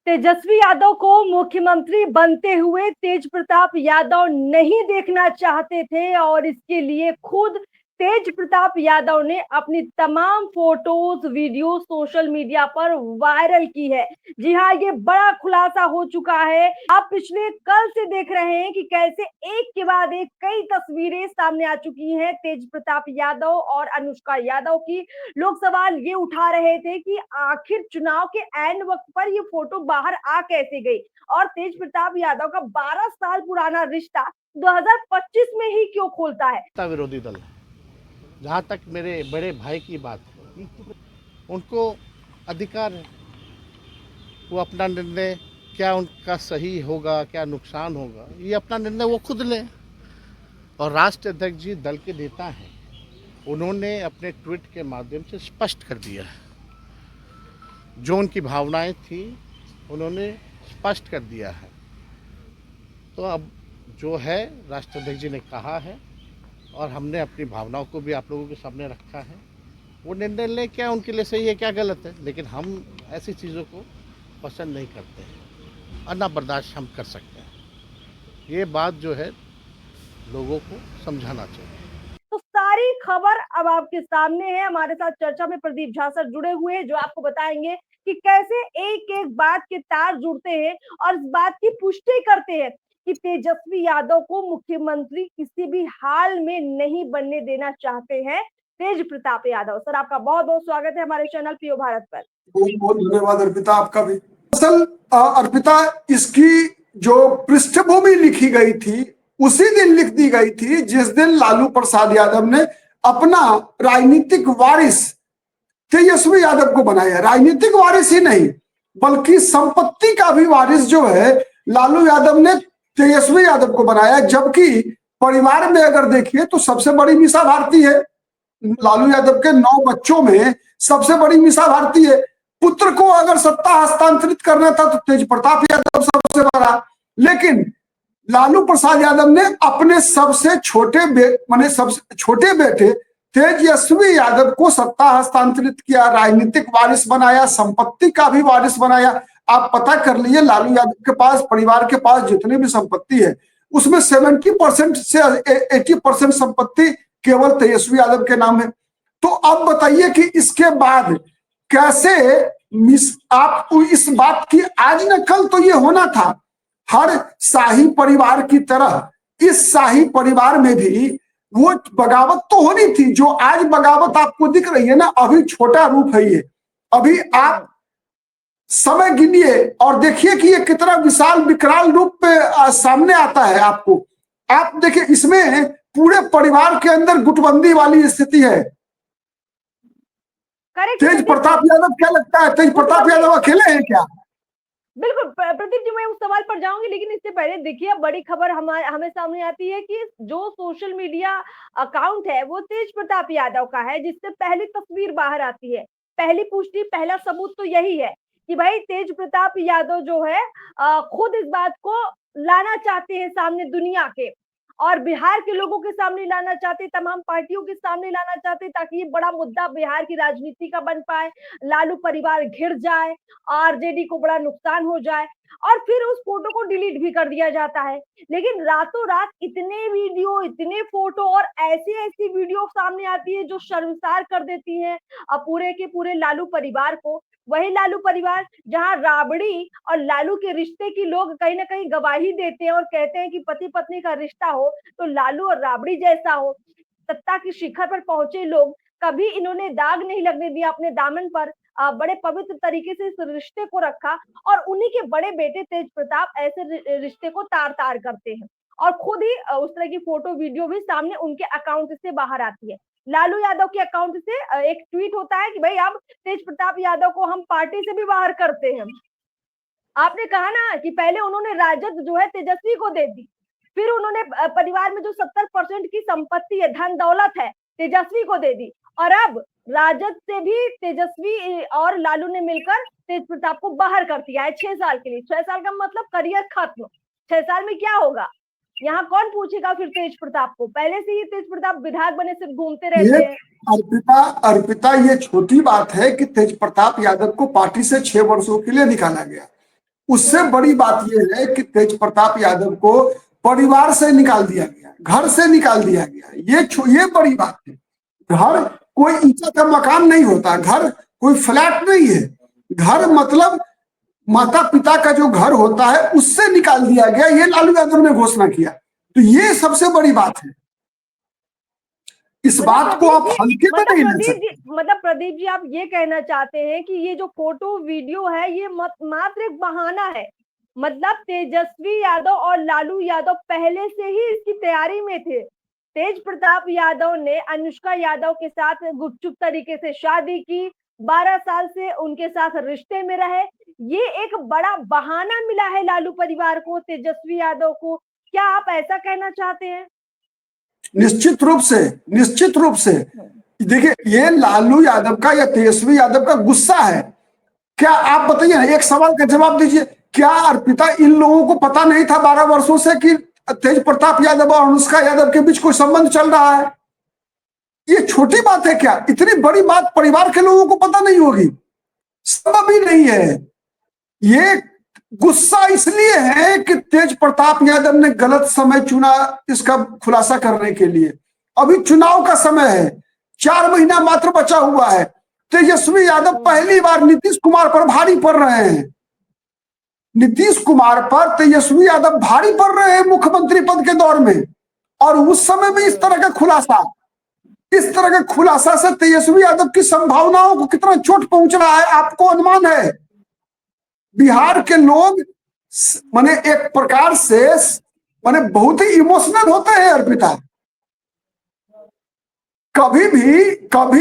तेजस्वी यादव को मुख्यमंत्री बनते हुए तेज प्रताप यादव नहीं देखना चाहते थे और इसके लिए खुद तेज प्रताप यादव ने अपनी तमाम फोटोज वीडियो सोशल मीडिया पर वायरल की है। जी हाँ, ये बड़ा खुलासा हो चुका है। आप पिछले कल से देख रहे हैं कि कैसे एक के बाद एक कई तस्वीरें सामने आ चुकी हैं तेज प्रताप यादव और अनुष्का यादव की। लोग सवाल ये उठा रहे थे कि आखिर चुनाव के ऐन वक्त पर ये फोटो बाहर आ कैसे गई और तेज प्रताप यादव का 12 साल पुराना रिश्ता 2025 में ही क्यों खोलता है। विरोधी दल है। जहाँ तक मेरे बड़े भाई की बात है, उनको अधिकार है, वो अपना निर्णय क्या उनका सही होगा क्या नुकसान होगा ये अपना निर्णय वो खुद लें। और राष्ट्रीय अध्यक्ष जी दल के नेता हैं, उन्होंने अपने ट्वीट के माध्यम से स्पष्ट कर दिया है जो उनकी भावनाएं थी, उन्होंने स्पष्ट कर दिया है। तो अब जो है राष्ट्रीय अध्यक्ष जी ने कहा है और हमने अपनी भावनाओं को भी आप लोगों के सामने रखा है, वो निर्णय ले क्या उनके लिए सही है क्या गलत है, लेकिन हम ऐसी चीज़ों को पसंद नहीं करते हैं और ना बर्दाश्त हम कर सकते हैं। ये बात जो है लोगों को समझाना चाहिए। तो सारी खबर अब आपके सामने है। हमारे साथ चर्चा में प्रदीप झा सर जुड़े हुए हैं जो आपको बताएंगे कि कैसे एक एक बात के तार जुड़ते हैं और इस बात की पुष्टि करते हैं कि तेजस्वी यादव को मुख्यमंत्री किसी भी हाल में नहीं बनने देना चाहते हैं तेज प्रताप यादव। सर, आपका बहुत बहुत स्वागत है हमारे चैनल पीओ भारत पर। बहुत बहुत धन्यवाद अर्पिता, आपका भी। असल अर्पिता, इसकी जो पृष्ठभूमि लिखी गई थी उसी दिन लिख दी गई थी जिस दिन लालू प्रसाद यादव ने अपना राजनीतिक वारिस तेजस्वी यादव को बनाया। राजनीतिक वारिस ही नहीं बल्कि संपत्ति का भी वारिस जो है लालू यादव ने तेजस्वी यादव को बनाया। जबकि परिवार में अगर देखिए तो सबसे बड़ी मीसा भारती है। लालू यादव के 9 बच्चों में सबसे बड़ी मीसा भारती है। पुत्र को अगर सत्ता हस्तांतरित करना था तो तेज प्रताप यादव सबसे बड़ा, लेकिन लालू प्रसाद यादव ने अपने सबसे छोटे बेटे तेजस्वी यादव को सत्ता हस्तांतरित किया, राजनीतिक वारिस बनाया, संपत्ति का भी वारिस बनाया। आप पता कर लीजिए लालू यादव के पास, परिवार के पास जितनी भी संपत्ति है उसमें 70% से 80% संपत्ति केवल तेजस्वी यादव के नाम है। तो अब बताइए कि इसके बाद कैसे आप इस बात की आज न कल तो ये होना था। हर शाही परिवार की तरह इस शाही परिवार में भी वो बगावत तो होनी थी। जो आज बगावत आपको दिख रही है ना, अभी छोटा रूप है ये। अभी आप समय गिनिए और देखिए कि ये कितना विशाल विकराल रूप पे सामने आता है आपको। आप देखिए इसमें पूरे परिवार के अंदर गुटबंदी वाली स्थिति है। तेज प्रताप यादव, क्या लगता है तेज प्रताप यादव अकेले हैं क्या? बिल्कुल प्रदीप जी, मैं उस सवाल पर जाऊंगी, लेकिन इससे पहले देखिए बड़ी खबर हमें सामने आती है कि जो सोशल मीडिया अकाउंट है वो तेज प्रताप यादव का है, जिससे पहली तस्वीर बाहर आती है। पहली पुष्टि, पहला सबूत तो यही है कि भाई तेज प्रताप यादव जो है खुद इस बात को लाना चाहते हैं सामने दुनिया के, और बिहार के लोगों के सामने लाना चाहते, तमाम पार्टियों के सामने लाना चाहते, ताकि ये बड़ा मुद्दा बिहार की राजनीति का बन पाए, लालू परिवार घिर जाए, आरजेडी को बड़ा नुकसान हो जाए, और फिर उस फोटो को डिलीट भी कर दिया जाता है। लेकिन रातों रात इतने वीडियो, इतने फोटो और ऐसी ऐसी वीडियो सामने आती है जो शर्मसार कर देती है पूरे के पूरे लालू परिवार को। वही लालू परिवार जहां राबड़ी और लालू के रिश्ते की लोग कहीं ना कहीं गवाही देते हैं और कहते हैं कि पति पत्नी का रिश्ता हो तो लालू और राबड़ी जैसा हो। सत्ता की शिखर पर पहुंचे लोग, कभी इन्होंने दाग नहीं लगने दिया अपने दामन पर, बड़े पवित्र तरीके से इस रिश्ते को रखा, और उन्हीं के बड़े बेटे तेज प्रताप ऐसे रिश्ते को तार तार करते हैं और खुद ही उस तरह की फोटो वीडियो भी सामने उनके अकाउंट से बाहर आती है। लालू यादव के अकाउंट से एक ट्वीट होता है कि भाई अब तेज प्रताप यादव को हम पार्टी से भी बाहर करते हैं। आपने कहा ना कि पहले उन्होंने राजद जो है तेजस्वी को दे दी, फिर उन्होंने परिवार में जो 70% की संपत्ति है, धन दौलत है, तेजस्वी को दे दी, और अब राजद से भी तेजस्वी और लालू ने मिलकर तेज प्रताप को बाहर कर दिया है 6 साल के लिए। 6 साल का मतलब करियर खत्म। 6 साल में क्या होगा, यहाँ कौन पूछेगा फिर तेज प्रताप को? पहले से ही तेज प्रताप विधायक बने सिर्फ घूमते रहते हैं। अर्पिता, ये छोटी बात है कि तेज प्रताप यादव को पार्टी से 6 वर्षों के लिए निकाला गया। उससे बड़ी बात यह है कि तेज प्रताप यादव को परिवार से निकाल दिया गया, घर से निकाल दिया गया। ये बड़ी बात है। घर कोई ईंटा का मकान नहीं होता, घर कोई फ्लैट नहीं है। घर मतलब माता पिता का जो घर होता है उससे निकाल दिया गया, ये लालू यादव ने घोषणा किया। तो ये सबसे बड़ी बात है। इस बात को आप हल्के में नहीं ले सकते। मतलब प्रदीप जी, आप ये कहना चाहते हैं कि ये जो फोटो वीडियो है ये मात्र एक बहाना है। मतलब तेजस्वी यादव और लालू यादव पहले से ही इसकी तैयारी में थे। तेज प्रताप यादव ने अनुष्का यादव के साथ गुपचुप तरीके से शादी की, 12 साल से उनके साथ रिश्ते में रहे। ये एक बड़ा बहाना मिला है लालू परिवार को, तेजस्वी यादव को। क्या आप ऐसा कहना चाहते हैं? निश्चित रूप से देखिए, ये लालू यादव का या तेजस्वी यादव का गुस्सा है। क्या आप बताइए ना, एक सवाल का जवाब दीजिए। क्या अर्पिता, इन लोगों को पता नहीं था 12 वर्षों से कि तेज प्रताप यादव और अनुष्का यादव के बीच कोई संबंध चल रहा है? ये छोटी बात है क्या? इतनी बड़ी बात परिवार के लोगों को पता नहीं होगी? संभव ही नहीं है। ये गुस्सा इसलिए है कि तेज प्रताप यादव ने गलत समय चुना इसका खुलासा करने के लिए। अभी चुनाव का समय है, 4 महीना मात्र बचा हुआ है। तेजस्वी यादव पहली बार नीतीश कुमार पर भारी पड़ रहे हैं। नीतीश कुमार पर तेजस्वी यादव भारी पड़ रहे हैं मुख्यमंत्री पद के दौर में, और उस समय में इस तरह का खुलासा से तेजस्वी यादव की संभावनाओं को कितना चोट पहुंच रहा है आपको अनुमान है? बिहार के लोग माने एक प्रकार से माने बहुत ही इमोशनल होते हैं अर्पिता। कभी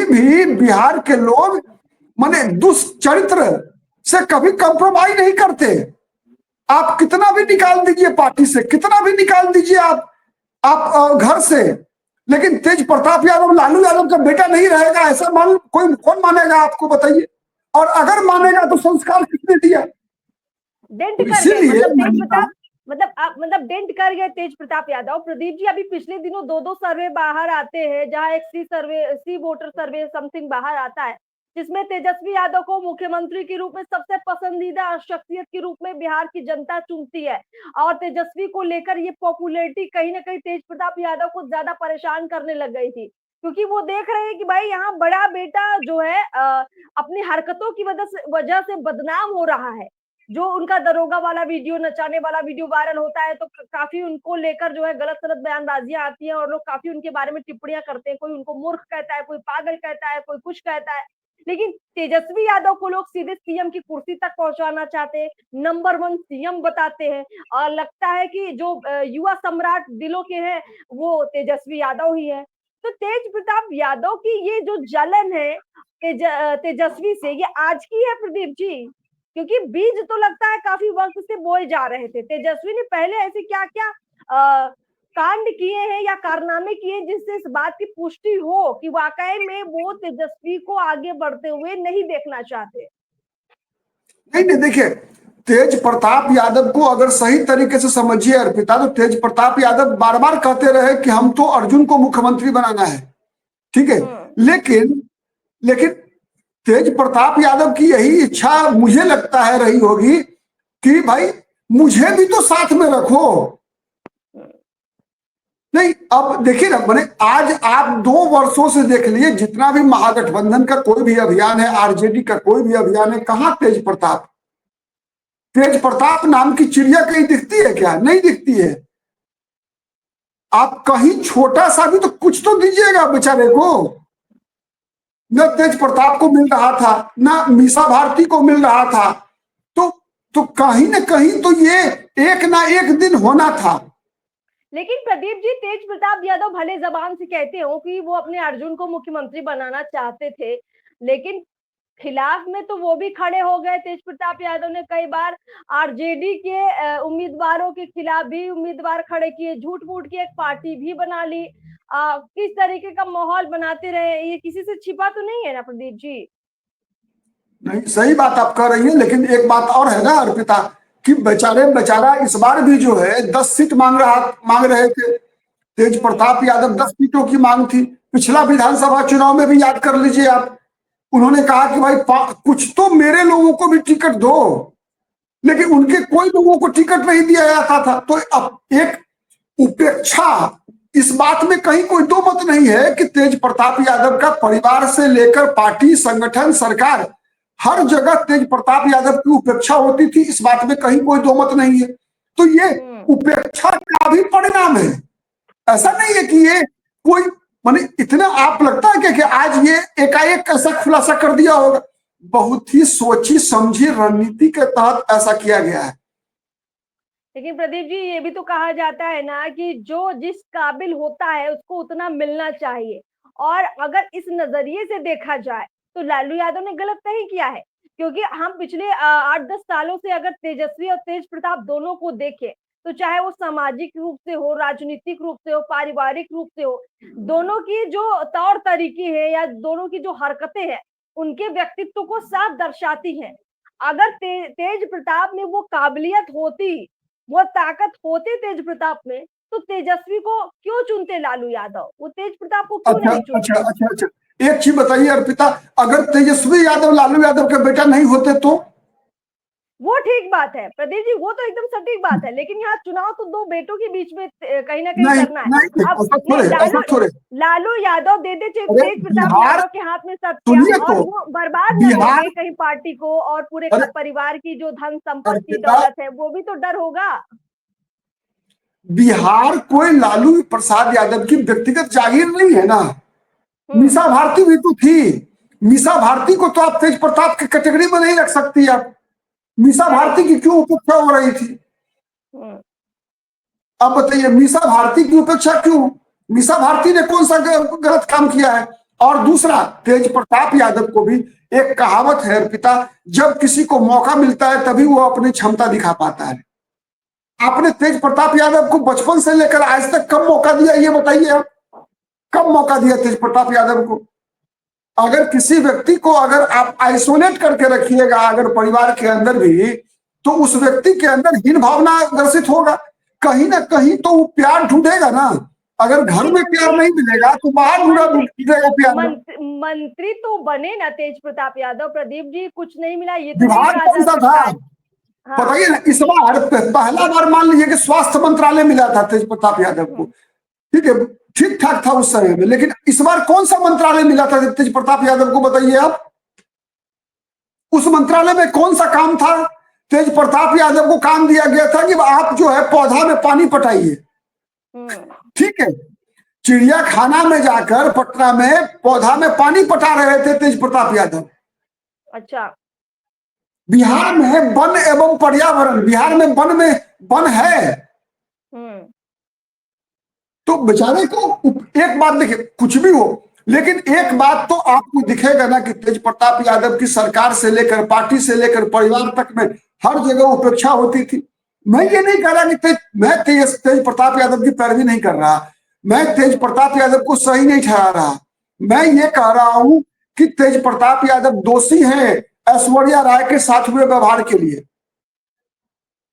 भी बिहार के लोग माने दुष्चरित्र से कभी कंप्रोमाइज नहीं करते। आप कितना भी निकाल दीजिए पार्टी से, कितना भी निकाल दीजिए आप घर से, लेकिन तेज प्रताप यादव लालू यादव का बेटा नहीं रहेगा ऐसा कौन मानेगा? आपको बताइए। और अगर मानेगा तो संस्कार किसने दिया? मतलब डेंट कर गए तेज प्रताप यादव। प्रदीप जी, अभी पिछले दिनों 2 सर्वे बाहर आते हैं, जहां एक सी वोटर सर्वे समथिंग बाहर आता है, जिसमें तेजस्वी यादव को मुख्यमंत्री के रूप में सबसे पसंदीदा शख्सियत के रूप में बिहार की जनता चुनती है। और तेजस्वी को लेकर ये पॉपुलैरिटी कहीं ना कहीं तेज प्रताप यादव को ज्यादा परेशान करने लग गई थी, क्योंकि वो देख रहे हैं कि भाई यहाँ बड़ा बेटा जो है अपनी हरकतों की वजह से बदनाम हो रहा है। जो उनका दरोगा वाला वीडियो, नचाने वाला वीडियो वायरल होता है, तो काफी उनको लेकर जो है गलत सलत बयानबाजियां आती हैं और लोग काफी उनके बारे में टिप्पणियां करते हैं। कोई उनको मूर्ख कहता है, कोई पागल कहता है, कोई कुछ कहता है। लेकिन तेजस्वी यादव को लोग सीधे सीएम की कुर्सी तक पहुंचाना चाहते हैं, नंबर 1 सीएम बताते हैं, और लगता है कि जो युवा सम्राट दिलों के हैं वो तेजस्वी यादव ही है। तो तेज प्रताप यादव की ये जो जलन है तेजस्वी से, ये आज की है प्रदीप जी? क्योंकि बीज तो लगता है काफी वक्त से बोए जा रहे थे। तेजस्वी ने पहले ऐसे क्या क्या कांड किए हैं या कारनामे किए जिससे इस बात की पुष्टि हो कि वाकई में वो तेजस्वी को आगे बढ़ते हुए नहीं देखना चाहते? नहीं, देखिए, तेज प्रताप यादव को अगर सही तरीके से समझिए अर्पिता, तो तेज प्रताप यादव बार बार कहते रहे कि हम तो अर्जुन को मुख्यमंत्री बनाना है, ठीक है। लेकिन तेज प्रताप यादव की यही इच्छा मुझे लगता है रही होगी कि भाई मुझे भी तो साथ में रखो। नहीं, अब देखिए ना, मैंने आज आप 2 वर्षों से देख लिए, जितना भी महागठबंधन का कोई भी अभियान है, आरजेडी का कोई भी अभियान है, कहां तेज प्रताप नाम की चिड़िया कहीं दिखती है क्या? नहीं दिखती है। आप कहीं छोटा सा भी तो कुछ तो दीजिएगा बेचारे को। न तेज प्रताप को मिल रहा था, न मीसा भारती को मिल रहा था, तो कहीं ना कहीं तो ये एक ना एक दिन होना था। लेकिन प्रदीप जी, तेज प्रताप यादव भले जबान से कहते हो कि वो अपने अर्जुन को मुख्यमंत्री बनाना चाहते थे, लेकिन खिलाफ में तो वो भी खड़े हो गए। तेज प्रताप यादव ने कई बार आरजेडी के उम्मीदवारों के खिलाफ भी उम्मीदवार खड़े किए, झूठ मूठ की एक पार्टी भी बना ली। किस तरीके का माहौल बनाते रहे, ये किसी से छिपा तो नहीं है ना प्रदीप जी? नहीं, सही बात आप कह रही है, लेकिन एक बात और है ना अर्पिता, कि बेचारा इस बार भी जो है 10 सीट मांग रहे थे। तेज प्रताप यादव 10 सीटों की मांग थी। पिछला विधानसभा चुनाव में भी याद कर लीजिए आप, उन्होंने कहा कि भाई कुछ तो मेरे लोगों को भी टिकट दो। लेकिन उनके कोई लोगों को टिकट नहीं दिया जाता था। तो अब एक उपेक्षा, इस बात में कहीं कोई दो मत नहीं है कि तेज प्रताप यादव का परिवार से लेकर पार्टी, संगठन, सरकार, हर जगह तेज प्रताप यादव की उपेक्षा होती थी, इस बात में कहीं कोई दो मत नहीं है। तो ये उपेक्षा का भी परिणाम है। ऐसा नहीं है कि ये कोई माने इतना आप लगता है कि आज ये एकाएक कैसा खुलासा कर दिया होगा। बहुत ही सोची समझी रणनीति के तहत ऐसा किया गया है। लेकिन प्रदीप जी, ये भी तो कहा जाता है ना कि जो जिस काबिल होता है उसको उतना मिलना चाहिए। और अगर इस नजरिए से देखा जाए तो लालू यादव ने गलत नहीं किया है, क्योंकि हम पिछले 8-10 सालों से अगर तेजस्वी और तेज प्रताप दोनों को देखें, तो चाहे वो सामाजिक रूप से हो, राजनीतिक रूप से हो, पारिवारिक रूप से हो, दोनों की जो तौर तरीके हैं या दोनों की जो हरकतें हैं, उनके व्यक्तित्व को साफ दर्शाती हैं। अगर तेज प्रताप में वो काबिलियत होती, वो ताकत होती तेज प्रताप में, तो तेजस्वी को क्यों चुनते लालू यादव? वो तेज प्रताप को क्यों अच्छा नहीं अच्छा चुनते? अच्छा अच्छा, एक चीज बताइए अर्पिता, अगर तेजस्वी यादव लालू यादव के बेटा नहीं होते तो? वो ठीक बात है प्रदीप जी, वो तो एकदम सटीक बात है, लेकिन यहाँ चुनाव तो दो बेटों के बीच में कहीं ना कहीं नहीं करना है। नहीं, अब ऐसा नहीं, थोड़े, ऐसा लालू थोड़े। लालू यादव दे दे अरे तेज प्रताप बिहार, यादव के हाथ में सत्या, सुनिए और तो, वो बर्बाद न कर बिहार, दे कहीं पार्टी को और पूरे अरे परिवार की जो धन संपत्ति अर्पिता, दौलत है, वो भी तो डर होगा। बिहार कोई लालू प्रसाद यादव की व्यक्तिगत जागीर नहीं है ना। हम्म मीसा भारती भी तो थी। मीसा भारती को तो आप तेज प्रताप की कैटेगरी में नहीं रख सकती आप। मीसा करेक्ट। भारती की क्यों उपेक्षा हो रही थी? हम्म अब बताइए, मीसा भारती की उपेक्षा क्यों? मीसा भारती ने कौन सा गलत काम किया है? और दूसरा, तेज प्रताप यादव को भी एक कहावत है अर्पिता, जब किसी को मौका मिलता है तभी वो अपनी क्षमता दिखा पाता है। आपने तेज प्रताप यादव को बचपन से लेकर आज तक कब मौका दिया, ये बताइए आप। कब मौका दिया तेज प्रताप यादव को? अगर किसी व्यक्ति को अगर आप आइसोलेट करके रखिएगा अगर परिवार के अंदर भी, तो उस व्यक्ति के अंदर हीन भावना ग्रसित होगा। कहीं ना कहीं तो वो प्यार ढूंढेगा ना। अगर घर लेकिन में प्यार नहीं मिलेगा तो बाहर मंत्री ढूंढेगा प्यार। मंत्री तो बने ना तेज प्रताप यादव। प्रदीप जी, कुछ नहीं मिला ये तो नहीं विभाग कहा कौन जा सा था सकता है। हाँ। बताइए ना। इस बार पहला बार मान लीजिए कि स्वास्थ्य मंत्रालय मिला था तेज प्रताप यादव को, हम्म, ठीक है, ठीक ठाक था उस समय में। लेकिन इस बार कौन सा मंत्रालय मिला था तेज प्रताप यादव को, बताइए आप। उस मंत्रालय में कौन सा काम था? तेज प्रताप यादव को काम दिया गया था कि आप जो है पौधा में पानी पटाइए, हम्म, ठीक है। चिड़िया खाना में जाकर पटना में पौधा में पानी पटा रहे थे तेज प्रताप यादव। अच्छा। बिहार में वन एवं पर्यावरण, बिहार में वन है। हम्म तो बेचारे को एक बात देखिए, कुछ भी हो, लेकिन एक बात तो आपको दिखेगा ना कि तेज प्रताप यादव की सरकार से लेकर पार्टी से लेकर परिवार तक में हर जगह उपेक्षा होती थी। मैं ये नहीं कह रहा कि मैं तेज प्रताप यादव की पैरवी नहीं कर रहा, मैं तेज प्रताप यादव को सही नहीं ठहरा रहा। मैं ये कह रहा हूं कि तेज प्रताप यादव दोषी हैं ऐश्वर्या राय के साथ हुए व्यवहार के लिए।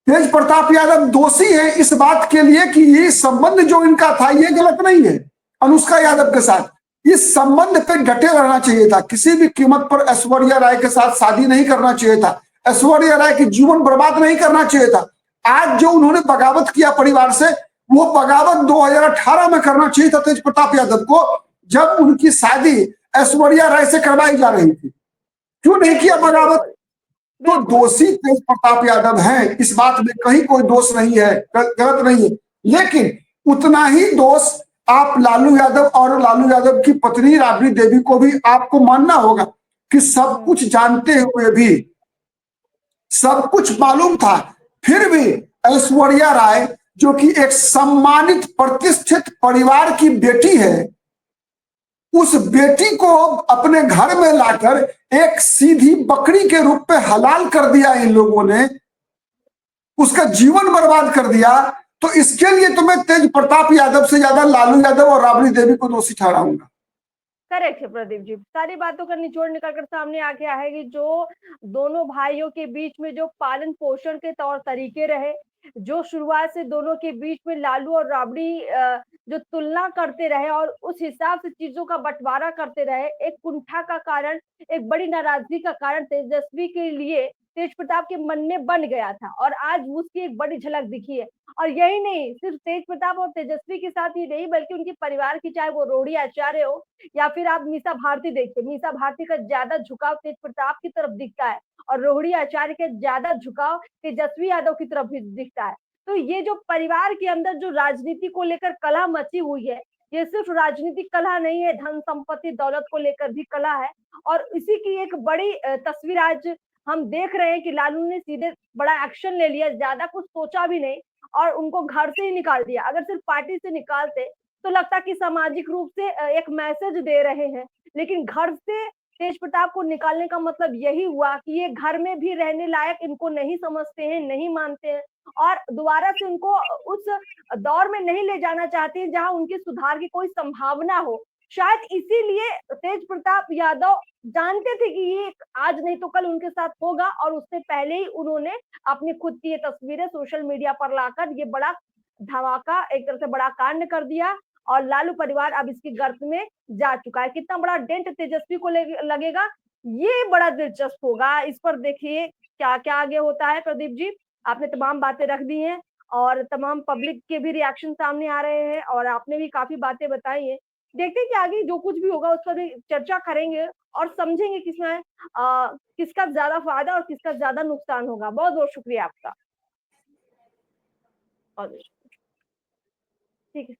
तेज प्रताप यादव दोषी है इस बात के लिए कि ये संबंध जो इनका था ये गलत नहीं है अनुष्का यादव के साथ। इस संबंध पे डटे रहना चाहिए था, किसी भी कीमत पर ऐश्वर्या राय के साथ शादी नहीं करना चाहिए था, ऐश्वर्या राय की जीवन बर्बाद नहीं करना चाहिए था। आज जो उन्होंने बगावत किया परिवार से, वो बगावत 2018 में करना चाहिए था तेज प्रताप यादव को, जब उनकी शादी ऐश्वर्या राय से करवाई जा रही थी। क्यों नहीं किया बिल्कुल बगावत? बिल्कुल तो बिल्कुल। दोषी तेज प्रताप यादव हैं, इस बात में कहीं कोई दोष नहीं है, गलत नहीं है। लेकिन उतना ही दोष आप लालू यादव और लालू यादव की पत्नी राबड़ी देवी को भी आपको मानना होगा कि सब कुछ जानते हुए भी, सब कुछ मालूम था, फिर भी ऐश्वर्या राय जो कि एक सम्मानित प्रतिष्ठित परिवार की बेटी है, उस बेटी को अपने घर में लाकर एक सीधी बकरी के रूप में हलाल कर दिया इन लोगों ने, उसका जीवन बर्बाद कर दिया। तो इसके लिए तो मैं तेज प्रताप यादव से ज्यादा लालू यादव और राबड़ी देवी को दोषी ठहराऊंगा। करेक्ट है प्रदीप जी, सारी बातों का निचोड़ निकलकर सामने आ गया है कि जो दोनों भाइयों के बीच में जो पालन पोषण के तौर तरीके रहे, जो शुरुआत से दोनों के बीच में लालू और राबड़ी जो तुलना करते रहे और उस हिसाब से चीजों का बंटवारा करते रहे, एक कुंठा का कारण, एक बड़ी नाराजगी का कारण तेजस्वी के लिए तेज प्रताप के मन में बन गया था और आज उसकी एक बड़ी झलक दिखी है। और यही नहीं, सिर्फ तेज प्रताप और तेजस्वी के साथ ही नहीं बल्कि उनके परिवार की, चाहे वो रोहिणी आचार्य हो या फिर आप मीसा भारती देखिए, मीसा भारती का ज्यादा झुकाव तेज प्रताप की तरफ दिखता है और रोहिणी आचार्य का ज्यादा झुकाव तेजस्वी यादव की तरफ भी दिखता है। तो ये जो परिवार के अंदर जो राजनीति को लेकर कलह मची हुई है, ये सिर्फ राजनीतिक कलह नहीं है, धन संपत्ति दौलत को लेकर भी कलह है। और इसी की एक बड़ी तस्वीर आज हम देख रहे हैं कि लालू ने सीधे बड़ा एक्शन ले लिया, ज्यादा कुछ सोचा भी नहीं और उनको घर से ही निकाल दिया। अगर सिर्फ पार्टी से निकालते तो लगता कि सामाजिक रूप से एक मैसेज दे रहे हैं, लेकिन घर से तेज प्रताप को निकालने का मतलब यही हुआ कि ये घर में भी रहने लायक इनको नहीं समझते हैं, नहीं मानते हैं और दोबारा से उनको उस दौर में नहीं ले जाना चाहते हैं जहां उनके सुधार की कोई संभावना हो। शायद इसीलिए तेज प्रताप यादव जानते थे कि ये आज नहीं तो कल उनके साथ होगा और उससे पहले ही उन्होंने अपनी खुद की ये तस्वीरें सोशल मीडिया पर लाकर ये बड़ा धमाका, एक तरह से बड़ा कांड कर दिया और लालू परिवार अब इसकी गर्त में जा चुका है। कितना बड़ा डेंट तेजस्वी को लगेगा, ये बड़ा दिलचस्प होगा। इस पर देखिए क्या क्या आगे होता है। प्रदीप जी, आपने तमाम बातें रख दी हैं और तमाम पब्लिक के भी रिएक्शन सामने आ रहे हैं और आपने भी काफी बातें बताई हैं। देखते हैं कि आगे जो कुछ भी होगा उस पर भी चर्चा करेंगे और समझेंगे किसमें किसका ज्यादा फायदा और किसका ज्यादा नुकसान होगा। बहुत बहुत शुक्रिया आपका। और ठीक है।